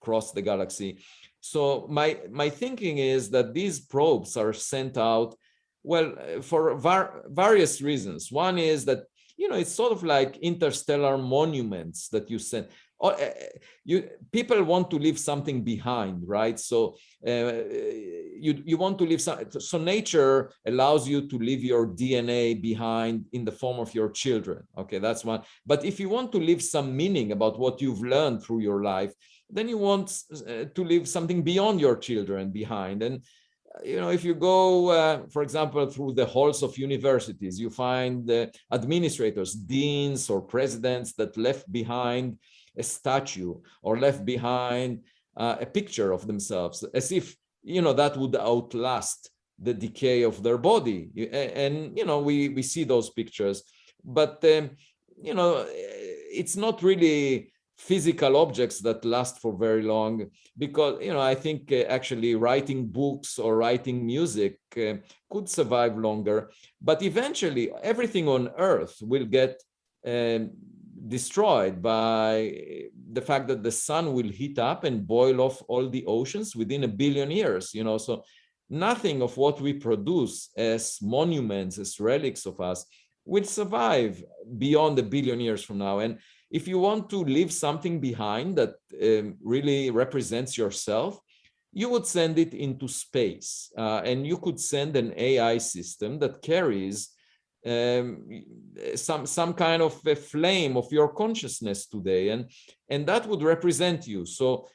cross the galaxy. So my thinking is that these probes are sent out, well, for various reasons. One is that, it's sort of like interstellar monuments that you send. People want to leave something behind, right? So you want to leave something. So nature allows you to leave your DNA behind in the form of your children. Okay, that's one. But if you want to leave some meaning about what you've learned through your life, then you want to leave something beyond your children behind. And if you go, for example, through the halls of universities, you find administrators, deans, or presidents that left behind a statue or left behind a picture of themselves, as if that would outlast the decay of their body. And we see those pictures, but it's not really physical objects that last for very long, because I think actually writing books or writing music could survive longer, but eventually everything on Earth will get destroyed by the fact that the sun will heat up and boil off all the oceans within 1 billion years. So nothing of what we produce as monuments, as relics of us, will survive beyond 1 billion years from now. And if you want to leave something behind that really represents yourself, you would send it into space. And you could send an AI system that carries some kind of a flame of your consciousness today, and that would represent you. So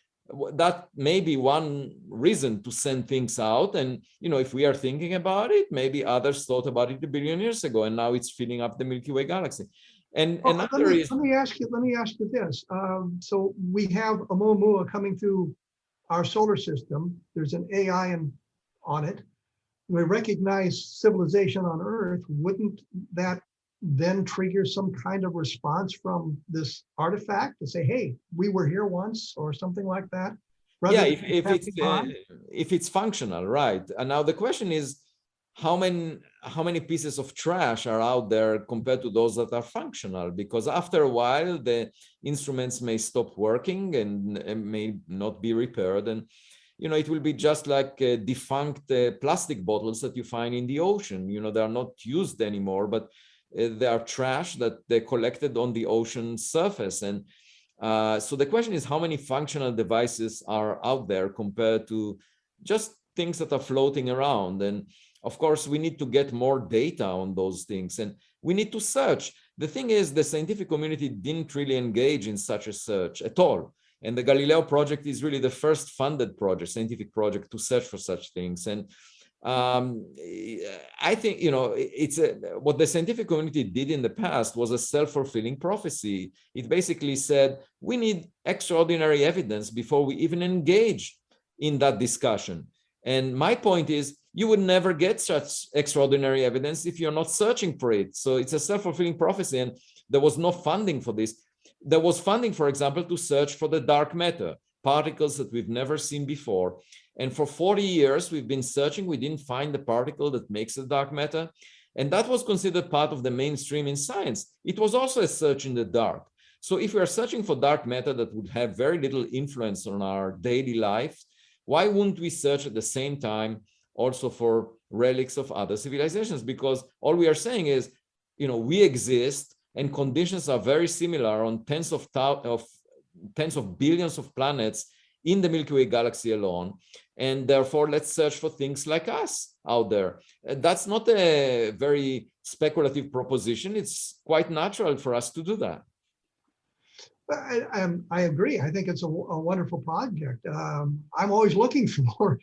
that may be one reason to send things out. And if we are thinking about it, maybe others thought about it 1 billion years ago, and now it's filling up the Milky Way galaxy. And Well, another is, let me ask you this. So we have Oumuamua coming through our solar system. There's an AI on it. We recognize civilization on Earth. Wouldn't that then trigger some kind of response from this artifact to say, "Hey, we were here once," or something like that? yeah, Rather if it's functional, right? And now the question is, how many pieces of trash are out there compared to those that are functional? Because after a while, the instruments may stop working and may not be repaired, and it will be just like defunct plastic bottles that you find in the ocean. They are not used anymore, but they are trash that they collected on the ocean surface. And so the question is, how many functional devices are out there compared to just things that are floating around? And of course, we need to get more data on those things, and we need to search. The thing is, the scientific community didn't really engage in such a search at all. And the Galileo project is really the first funded project, scientific project, to search for such things. And I think, what the scientific community did in the past was a self-fulfilling prophecy. It basically said, we need extraordinary evidence before we even engage in that discussion. And my point is, you would never get such extraordinary evidence if you're not searching for it. So it's a self-fulfilling prophecy, and there was no funding for this. There was funding, for example, to search for the dark matter, particles that we've never seen before. And for 40 years, we've been searching. We didn't find the particle that makes the dark matter. And that was considered part of the mainstream in science. It was also a search in the dark. So if we are searching for dark matter that would have very little influence on our daily life, why wouldn't we search at the same time also for relics of other civilizations? Because all we are saying is, we exist, and conditions are very similar on tens of billions of planets in the Milky Way galaxy alone. And therefore, let's search for things like us out there. That's not a very speculative proposition. It's quite natural for us to do that. I agree. I think it's a wonderful project. I'm always looking for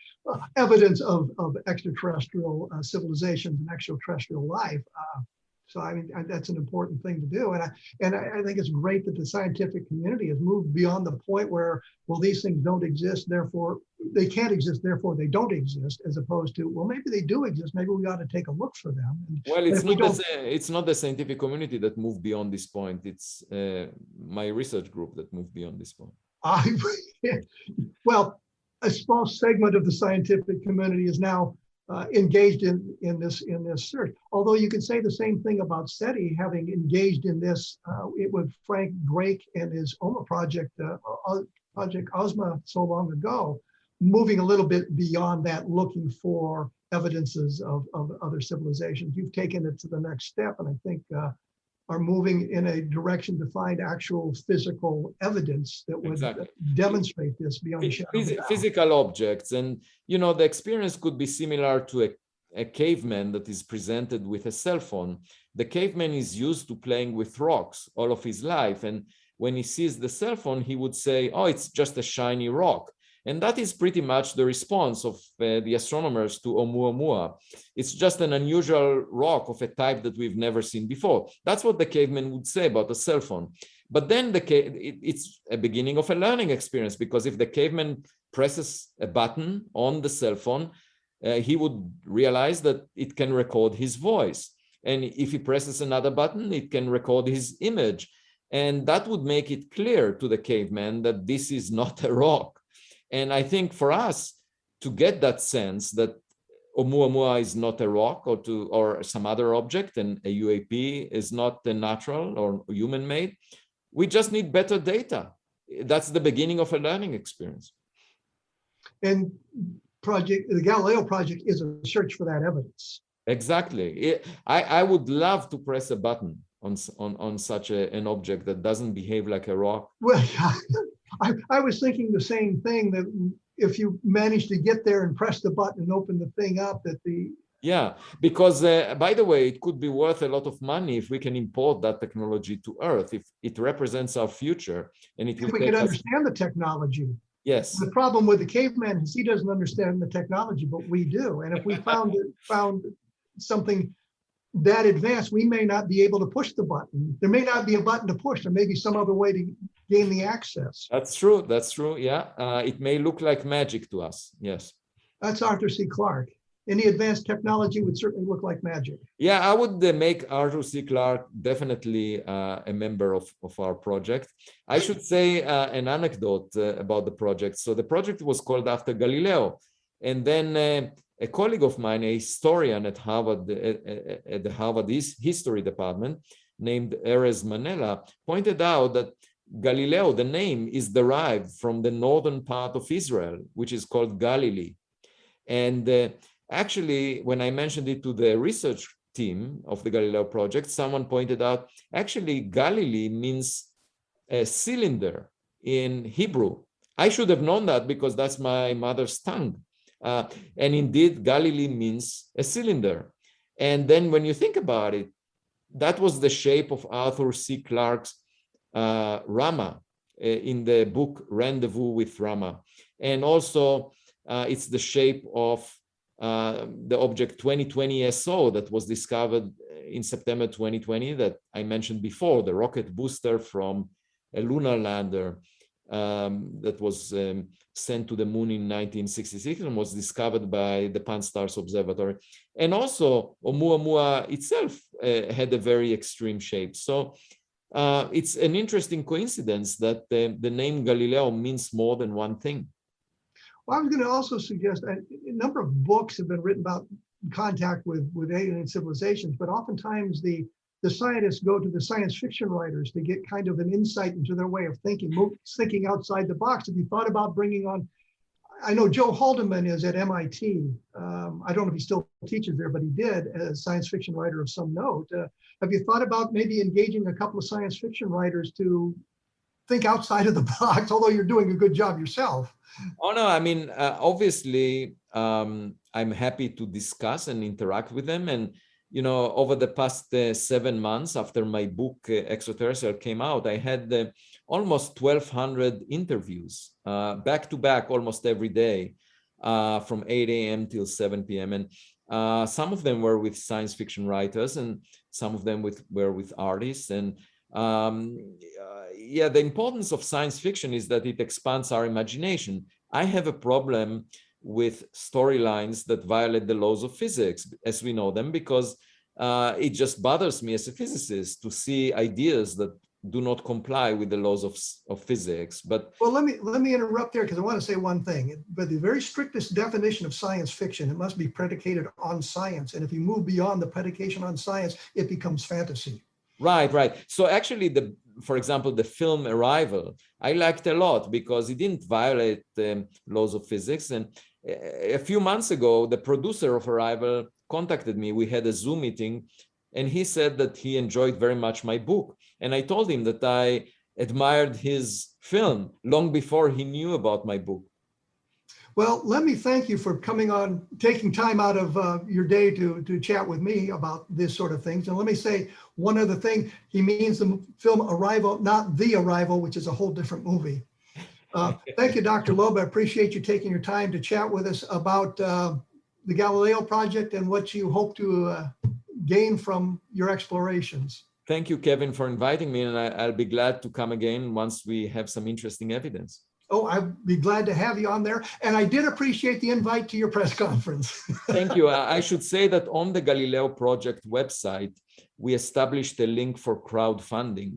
evidence of extraterrestrial civilizations and extraterrestrial life. So I mean, that's an important thing to do. And I think it's great that the scientific community has moved beyond the point where, well, these things don't exist, therefore they can't exist, therefore they don't exist, as opposed to, well, maybe they do exist, maybe we ought to take a look for them. Well, it's not the scientific community that moved beyond this point. It's my research group that moved beyond this point. Well, a small segment of the scientific community is now engaged in this search. Although you could say the same thing about SETI having engaged in this with Frank Drake and his OMA project, Project OSMA, so long ago, moving a little bit beyond that, looking for evidences of other civilizations. You've taken it to the next step, and I think are moving in a direction to find actual physical evidence that would demonstrate this beyond a shadow of a doubt. Physical objects. And, the experience could be similar to a caveman that is presented with a cell phone. The caveman is used to playing with rocks all of his life. And when he sees the cell phone, he would say, oh, it's just a shiny rock. And that is pretty much the response of the astronomers to Oumuamua. It's just an unusual rock of a type that we've never seen before. That's what the caveman would say about a cell phone. But then it's a beginning of a learning experience, because if the caveman presses a button on the cell phone, he would realize that it can record his voice. And if he presses another button, it can record his image. And that would make it clear to the caveman that this is not a rock. And I think for us to get that sense that Oumuamua is not a rock or some other object, and a UAP is not a natural or human-made, we just need better data. That's the beginning of a learning experience. And the Galileo project is a search for that evidence. Exactly. I would love to press a button on such an object that doesn't behave like a rock. Well, I was thinking the same thing, that if you manage to get there and press the button and open the thing up, that the... Yeah, because by the way, it could be worth a lot of money if we can import that technology to Earth, if it represents our future. And if we could understand the technology. Yes. The problem with the caveman is he doesn't understand the technology, but we do. And if we found something that advanced, we may not be able to push the button. There may not be a button to push. There may be some other way to gain the access. That's true. That's true. Yeah. It may look like magic to us. Yes. That's Arthur C. Clarke. Any advanced technology would certainly look like magic. Yeah, I would make Arthur C. Clarke definitely a member of our project. I should say an anecdote about the project. So the project was called after Galileo. And then a colleague of mine, a historian at Harvard, at the Harvard History Department, named Erez Manela, pointed out that Galileo, the name, is derived from the northern part of Israel, which is called Galilee. And actually, when I mentioned it to the research team of the Galileo project, someone pointed out, actually, Galilee means a cylinder in Hebrew. I should have known that because that's my mother's tongue. And indeed, Galilee means a cylinder. And then when you think about it, that was the shape of Arthur C. Clarke's Rama in the book Rendezvous with Rama. And also, it's the shape of the object 2020 SO that was discovered in September 2020 that I mentioned before, the rocket booster from a lunar lander that was sent to the moon in 1966 and was discovered by the Pan-STARRS Observatory. And also Oumuamua itself had a very extreme shape. So it's an interesting coincidence that the name Galileo means more than one thing. Well, I was going to also suggest a number of books have been written about contact with alien civilizations, but oftentimes the scientists go to the science fiction writers to get kind of an insight into their way of thinking outside the box. Have you thought about bringing on, I know Joe Haldeman is at MIT. I don't know if he still teaches there, but he did as a science fiction writer of some note. Have you thought about maybe engaging a couple of science fiction writers to think outside of the box, although you're doing a good job yourself? Oh, no, I mean, obviously, I'm happy to discuss and interact with them. And, you know, over the past 7 months after my book, Extraterrestrial, came out, I had almost 1,200 interviews, back to back, almost every day, from 8 a.m. till 7 p.m. And some of them were with science fiction writers, and some of them were with artists. And yeah, the importance of science fiction is that it expands our imagination. I have a problem with storylines that violate the laws of physics as we know them, because it just bothers me as a physicist to see ideas that do not comply with the laws of physics. But well, let me interrupt there, because I want to say one thing. But the very strictest definition of science fiction, it must be predicated on science. And if you move beyond the predication on science, it becomes fantasy. Right, right. So actually, for example, the film Arrival, I liked a lot because it didn't violate the laws of physics. And a few months ago, the producer of Arrival contacted me. We had a Zoom meeting, and he said that he enjoyed very much my book. And I told him that I admired his film long before he knew about my book. Well, let me thank you for coming on, taking time out of your day to chat with me about this sort of things. And let me say one other thing. He means the film Arrival, not The Arrival, which is a whole different movie. Thank you, Dr. Loeb. I appreciate you taking your time to chat with us about the Galileo project and what you hope to gain from your explorations. Thank you, Kevin, for inviting me. And I'll be glad to come again once we have some interesting evidence. Oh, I'd be glad to have you on there. And I did appreciate the invite to your press conference. Thank you. I should say that on the Galileo Project website, we established a link for crowdfunding.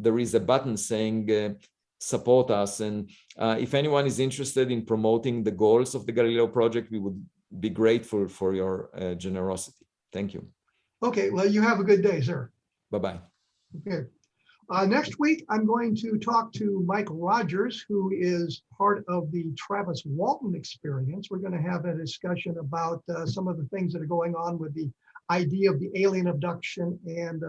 There is a button saying support us. And if anyone is interested in promoting the goals of the Galileo Project, we would be grateful for your generosity. Thank you. Okay, well, you have a good day, sir. Bye-bye. Okay. Next week, I'm going to talk to Mike Rogers, who is part of the Travis Walton experience. We're going to have a discussion about some of the things that are going on with the idea of the alien abduction and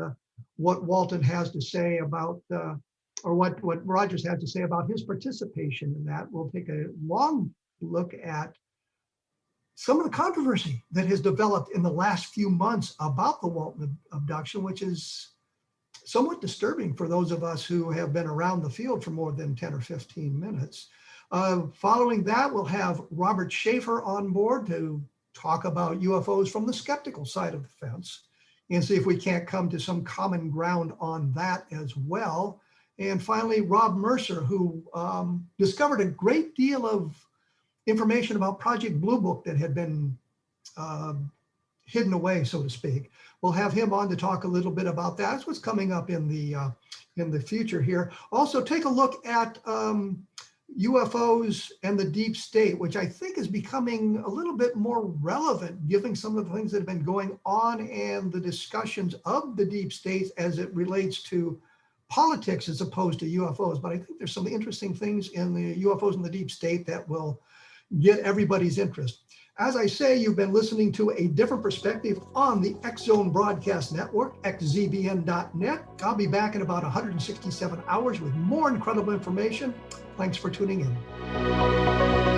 what Walton has to say about, or what Rogers has to say about his participation in that. We'll take a long look at some of the controversy that has developed in the last few months about the Walton abduction, which is somewhat disturbing for those of us who have been around the field for more than 10 or 15 minutes. Following that, we'll have Robert Schaefer on board to talk about UFOs from the skeptical side of the fence and see if we can't come to some common ground on that as well. And finally, Rob Mercer, who discovered a great deal of information about Project Blue Book that had been hidden away, so to speak. We'll have him on to talk a little bit about that. That's what's coming up in the future here. Also, take a look at UFOs and the deep state, which I think is becoming a little bit more relevant, given some of the things that have been going on and the discussions of the deep state as it relates to politics as opposed to UFOs. But I think there's some interesting things in the UFOs and the deep state that will get everybody's interest. As I say, you've been listening to A Different Perspective on the X-Zone Broadcast Network, xzbn.net. I'll be back in about 167 hours with more incredible information. Thanks for tuning in.